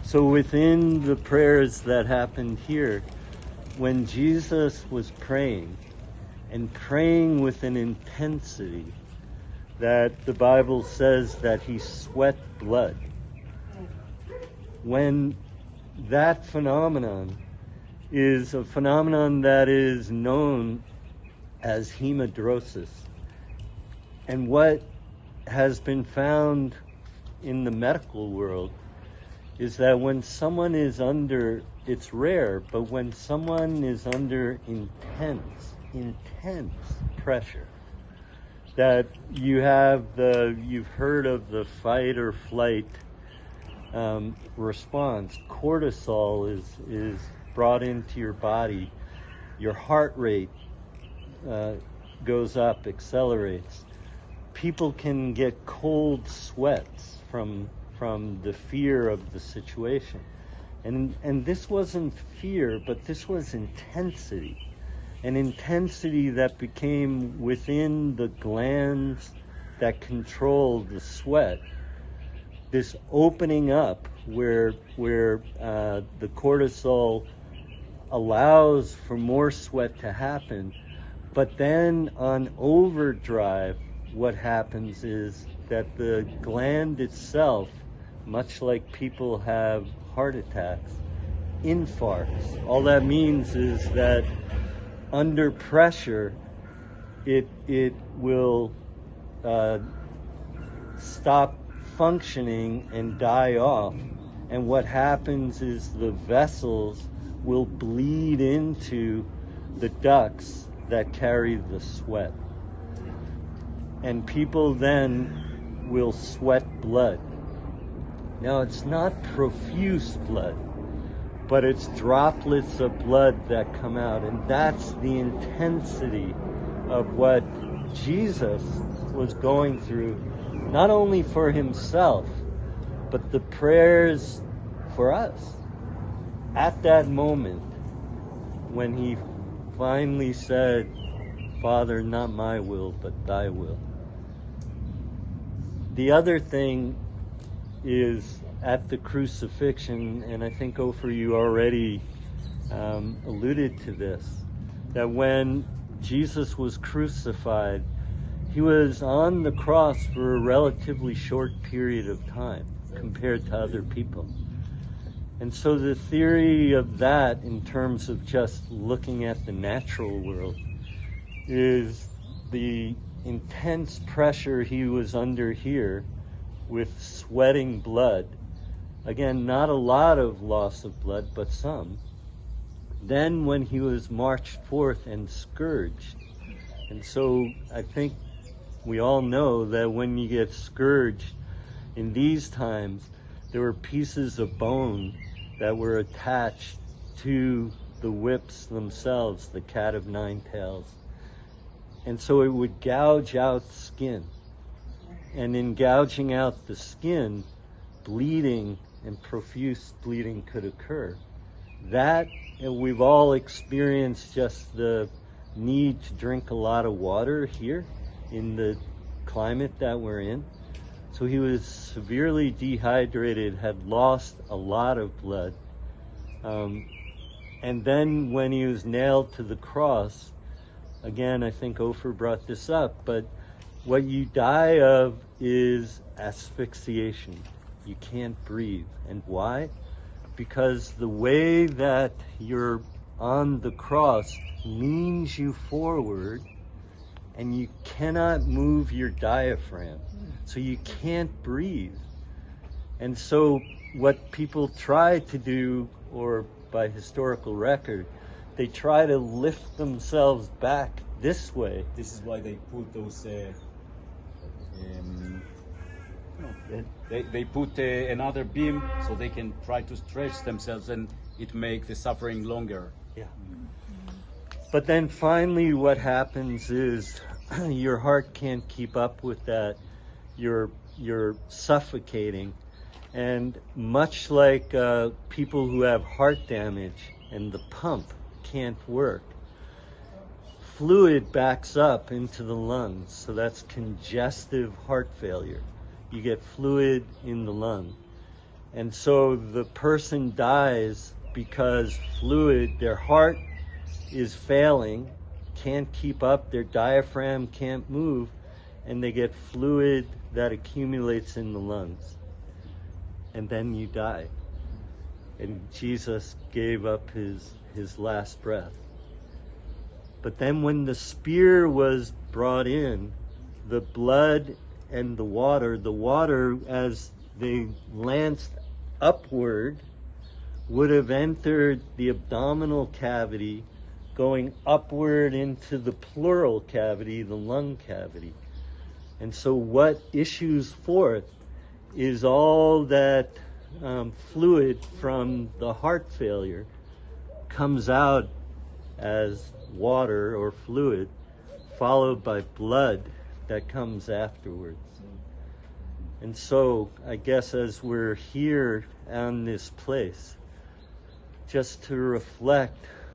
So within the prayers that happened here, when Jesus was praying, and praying with an intensity that the Bible says that he sweat blood, when that phenomenon is a phenomenon that is known as hematidrosis, and what has been found in the medical world is that when someone is under, it's rare, but when someone is under intense pressure, that you've heard of the fight or flight response. Cortisol is brought into your body. Your heart rate goes up, accelerates. People can get cold sweats from the fear of the situation. And this wasn't fear, but this was intensity. An intensity that became within the glands that control the sweat. This opening up where the cortisol allows for more sweat to happen, but then on overdrive, what happens is that the gland itself, much like people have heart attacks, infarcts. All that means is that under pressure, it will stop functioning and die off. And what happens is the vessels will bleed into the ducts that carry the sweat. And people then will sweat blood. Now, it's not profuse blood, but it's droplets of blood that come out. And that's the intensity of what Jesus was going through, not only for himself, but the prayers for us. At that moment, when he finally said, "Father, not my will, but thy will." The other thing is at the crucifixion, and I think Ofer, you already alluded to this, that when Jesus was crucified, he was on the cross for a relatively short period of time compared to other people. And so the theory of that, in terms of just looking at the natural world, is the intense pressure he was under here with sweating blood. Again, not a lot of loss of blood, but some. Then when he was marched forth and scourged. And so I think we all know that when you get scourged in these times, there were pieces of bone that were attached to the whips themselves, the cat of nine tails. And so it would gouge out skin. And in gouging out the skin, bleeding and profuse bleeding could occur. That, and we've all experienced just the need to drink a lot of water here in the climate that we're in. So he was severely dehydrated, had lost a lot of blood. And then when he was nailed to the cross, again, I think Ofer brought this up, but what you die of is asphyxiation. You can't breathe. And why? Because the way that you're on the cross leans you forward, and you cannot move your diaphragm. So you can't breathe. And so what people try to do, or by historical record, they try to lift themselves back this way. This is why they put those, they put another beam so they can try to stretch themselves, and it makes the suffering longer. Yeah. But then finally what happens is your heart can't keep up with that. You're suffocating. And much like people who have heart damage and the pump can't work, fluid backs up into the lungs. So that's congestive heart failure. You get fluid in the lung. And so the person dies because fluid, their heart is failing, can't keep up, their diaphragm can't move, and they get fluid that accumulates in the lungs. And then you die. And Jesus gave up his last breath. But then when the spear was brought in, the blood and the water as they lanced upward would have entered the abdominal cavity, going upward into the pleural cavity, the lung cavity. And so what issues forth is all that fluid from the heart failure comes out as water or fluid, followed by blood that comes afterwards. And so I guess as we're here on this place, just to reflect